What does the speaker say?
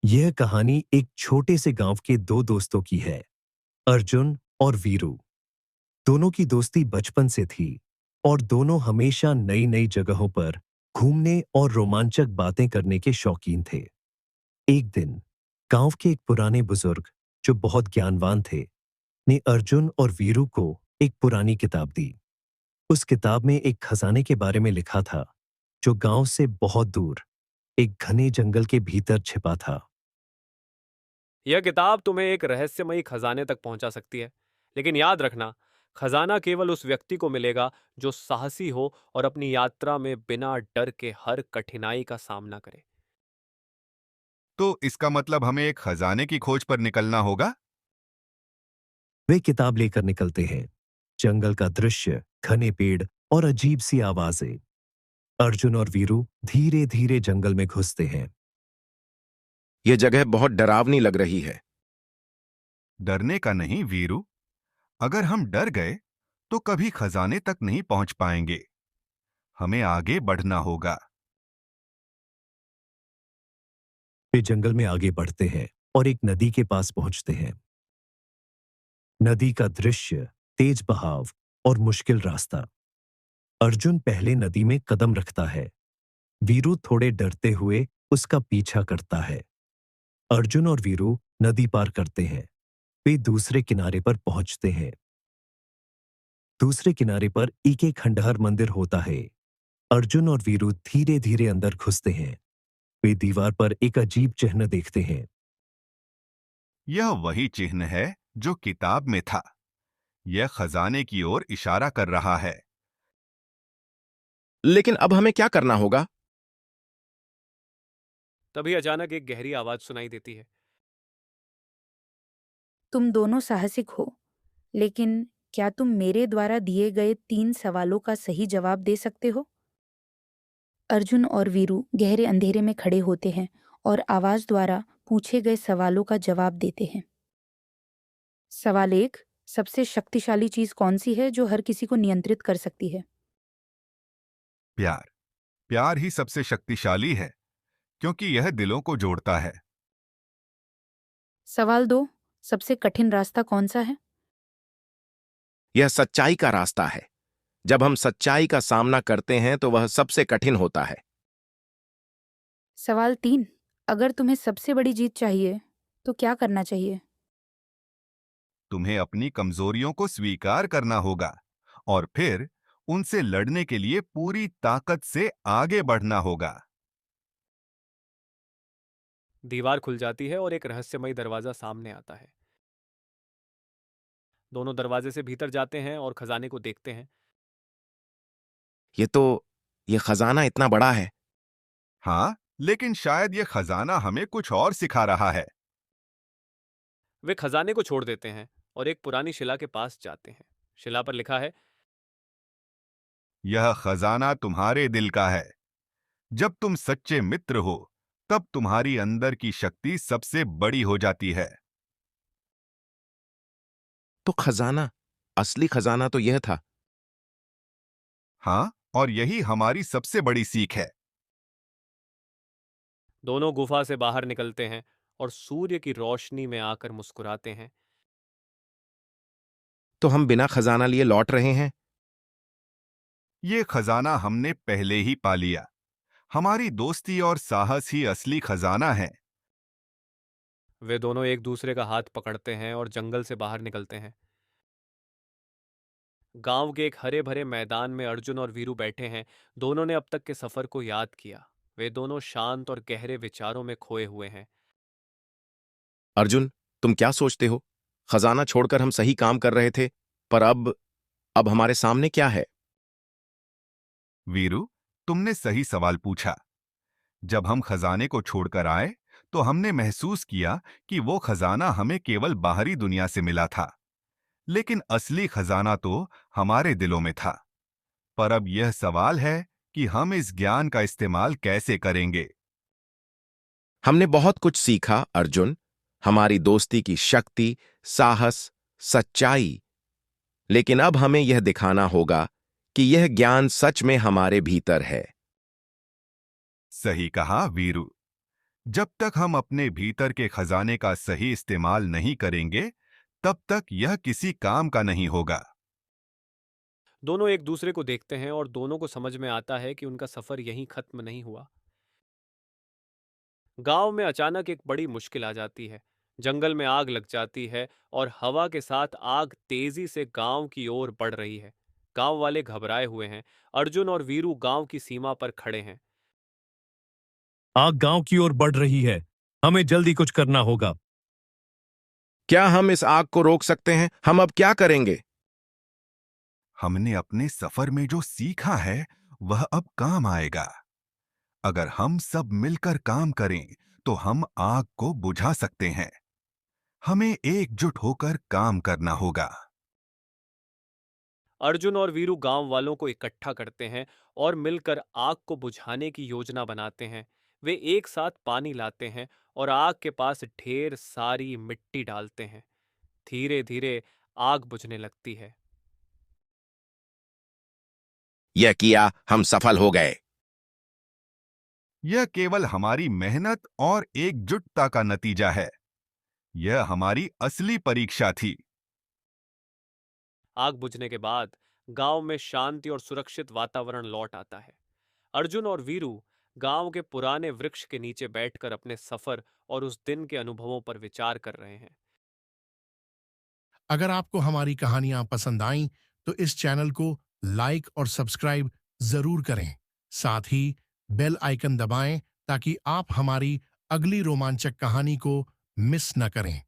यह कहानी एक छोटे से गांव के दो दोस्तों की है, अर्जुन और वीरू। दोनों की दोस्ती बचपन से थी और दोनों हमेशा नई नई जगहों पर घूमने और रोमांचक बातें करने के शौकीन थे। एक दिन गांव के एक पुराने बुजुर्ग, जो बहुत ज्ञानवान थे, ने अर्जुन और वीरू को एक पुरानी किताब दी। उस किताब में एक खजाने के बारे में लिखा था, जो गांव से बहुत दूर एक घने जंगल के भीतर छिपा था। यह किताब तुम्हें एक रहस्यमयी खजाने तक पहुंचा सकती है, लेकिन याद रखना, खजाना केवल उस व्यक्ति को मिलेगा जो साहसी हो और अपनी यात्रा में बिना डर के हर कठिनाई का सामना करे। तो इसका मतलब हमें एक खजाने की खोज पर निकलना होगा। वे किताब लेकर निकलते हैं। जंगल का दृश्य, घने पेड़ और अजीब सी आवाजें। अर्जुन और वीरू धीरे धीरे जंगल में घुसते हैं। यह जगह बहुत डरावनी लग रही है। डरने का नहीं वीरू, अगर हम डर गए तो कभी खजाने तक नहीं पहुंच पाएंगे। हमें आगे बढ़ना होगा। वे जंगल में आगे बढ़ते हैं और एक नदी के पास पहुंचते हैं। नदी का दृश्य, तेज बहाव और मुश्किल रास्ता। अर्जुन पहले नदी में कदम रखता है। वीरू थोड़े डरते हुए उसका पीछा करता है। अर्जुन और वीरू नदी पार करते हैं। वे दूसरे किनारे पर पहुंचते हैं। दूसरे किनारे पर एक खंडहर मंदिर होता है। अर्जुन और वीरू धीरे धीरे अंदर घुसते हैं। वे दीवार पर एक अजीब चिन्ह देखते हैं। यह वही चिन्ह है जो किताब में था। यह खजाने की ओर इशारा कर रहा है। लेकिन अब हमें क्या करना होगा? तभी अचानक एक गहरी आवाज सुनाई देती है। तुम दोनों साहसिक हो, लेकिन क्या तुम मेरे द्वारा दिए गए 3 सवालों का सही जवाब दे सकते हो? अर्जुन और वीरू गहरे अंधेरे में खड़े होते हैं और आवाज द्वारा पूछे गए सवालों का जवाब देते हैं। सवाल 1, सबसे शक्तिशाली चीज कौन सी है जो हर किसी को नियंत्रित कर सकती है? प्यार। प्यार ही सबसे शक्तिशाली है, क्योंकि यह दिलों को जोड़ता है। सवाल 2, सबसे कठिन रास्ता कौन सा है? यह सच्चाई का रास्ता है। जब हम सच्चाई का सामना करते हैं तो वह सबसे कठिन होता है। सवाल 3, अगर तुम्हें सबसे बड़ी जीत चाहिए तो क्या करना चाहिए? तुम्हें अपनी कमजोरियों को स्वीकार करना होगा और फिर उनसे लड़ने के लिए पूरी ताकत से आगे बढ़ना होगा। दीवार खुल जाती है और एक रहस्यमयी दरवाजा सामने आता है। दोनों दरवाजे से भीतर जाते हैं और खजाने को देखते हैं। यह खजाना इतना बड़ा है। हाँ, लेकिन शायद यह खजाना हमें कुछ और सिखा रहा है। वे खजाने को छोड़ देते हैं और एक पुरानी शिला के पास जाते हैं। शिला पर लिखा है, यह खजाना तुम्हारे दिल का है। जब तुम सच्चे मित्र हो, तब तुम्हारी अंदर की शक्ति सबसे बड़ी हो जाती है। तो खजाना, असली खजाना तो यह था। हाँ, और यही हमारी सबसे बड़ी सीख है। दोनों गुफा से बाहर निकलते हैं और सूर्य की रोशनी में आकर मुस्कुराते हैं। तो हम बिना खजाना लिए लौट रहे हैं। ये खजाना हमने पहले ही पा लिया। हमारी दोस्ती और साहस ही असली खजाना है। वे दोनों एक दूसरे का हाथ पकड़ते हैं और जंगल से बाहर निकलते हैं। गांव के एक हरे भरे मैदान में अर्जुन और वीरू बैठे हैं। दोनों ने अब तक के सफर को याद किया। वे दोनों शांत और गहरे विचारों में खोए हुए हैं। अर्जुन, तुम क्या सोचते हो? खजाना छोड़कर हम सही काम कर रहे थे, पर अब हमारे सामने क्या है? वीरू, तुमने सही सवाल पूछा। जब हम खजाने को छोड़कर आए, तो हमने महसूस किया कि वो खजाना हमें केवल बाहरी दुनिया से मिला था, लेकिन असली खजाना तो हमारे दिलों में था। पर अब यह सवाल है कि हम इस ज्ञान का इस्तेमाल कैसे करेंगे। हमने बहुत कुछ सीखा अर्जुन। हमारी दोस्ती की शक्ति, साहस, सच्चाई। लेकिन अब हमें यह दिखाना होगा कि यह ज्ञान सच में हमारे भीतर है। सही कहा वीरू। जब तक हम अपने भीतर के खजाने का सही इस्तेमाल नहीं करेंगे, तब तक यह किसी काम का नहीं होगा। दोनों एक दूसरे को देखते हैं और दोनों को समझ में आता है कि उनका सफर यहीं खत्म नहीं हुआ। गांव में अचानक एक बड़ी मुश्किल आ जाती है। जंगल में आग लग जाती है और हवा के साथ आग तेजी से गांव की ओर बढ़ रही है। गांव वाले घबराए हुए हैं। अर्जुन और वीरू गांव की सीमा पर खड़े हैं। आग गांव की ओर बढ़ रही है। हमें जल्दी कुछ करना होगा। क्या हम इस आग को रोक सकते हैं? हम अब क्या करेंगे? हमने अपने सफर में जो सीखा है, वह अब काम आएगा। अगर हम सब मिलकर काम करें, तो हम आग को बुझा सकते हैं। हमें एकजुट होकर काम करना होगा। अर्जुन और वीरू गांव वालों को इकट्ठा करते हैं और मिलकर आग को बुझाने की योजना बनाते हैं। वे एक साथ पानी लाते हैं और आग के पास ढेर सारी मिट्टी डालते हैं। धीरे धीरे आग बुझने लगती है। यह किया, हम सफल हो गए। यह केवल हमारी मेहनत और एकजुटता का नतीजा है। यह हमारी असली परीक्षा थी। आग बुझने के बाद गांव में शांति और सुरक्षित वातावरण लौट आता है। अर्जुन और वीरू गांव के पुराने वृक्ष के नीचे बैठकर अपने सफर और उस दिन के अनुभवों पर विचार कर रहे हैं। अगर आपको हमारी कहानियां पसंद आईं तो इस चैनल को लाइक और सब्सक्राइब जरूर करें। साथ ही बेल आइकन दबाएं ताकि आप हमारी अगली रोमांचक कहानी को मिस न करें।